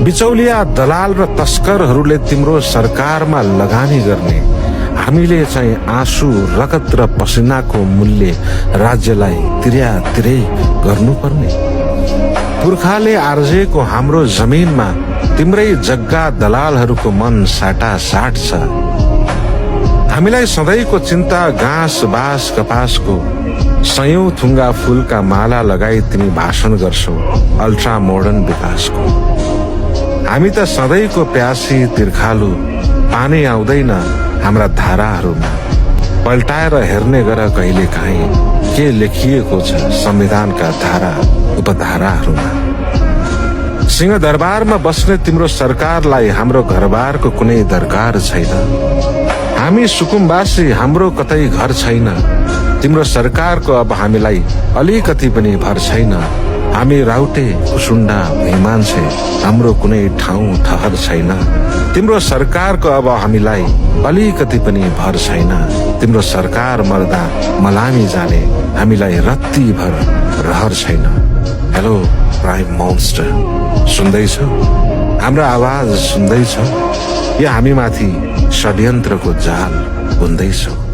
बिचौलिया दलाल र तस्करहरूले तिम्रो सरकारमा लगानी गर्ने, हामीले चाहिँ आँसु रगत र पसिनाको मूल्य राज्यलाई तिरै गर्नुपर्ने। पुर्खाले आर्जेको हाम्रो जमिनमा तिम्रै जग्गा दलालहरूको मन साटासाट छ। हामीलाई सधैँको चिन्ता घाँस बाँस कपासको, सयौं थुङ्गा फूलका माला लगाई तिमी भाषण गर्छौ अल्ट्रा मोडर्न विकासको। हामी त सधैँको प्यासी तिर्खालु, पानी आउँदैन हाम्रा धाराहरूमा। पल्टाएर हेर्ने गर कहिले काहीँ के लेखिएको छ संविधानका धारा उपधाराहरूमा। सिंहदरबारमा बस्ने तिम्रो सरकारलाई हाम्रो घरबारको कुनै दरकार छैन। हामी सुकुम्बासी, हाम्रो कतै घर छैन। तिम्रो सरकारको अब हामीलाई अलिकति पनि भर छैन। हामी राउटे कुसुण्डा भुइँमान्छे, हाम्रो कुनै ठाउँ ठहर छैन। तिम्रो सरकारको अब हामीलाई अलिकति पनि भर छैन। तिम्रो सरकार मर्दा मलामी जाने हामीलाई रत्ती भर रहर छैन। हेलो प्राइम मोन्स्टर, सुन्दैछौ? हाम्रो आवाज सुन्दैछौ? या हामीमाथि षड्यन्त्रको जाल बुन्दैछौ?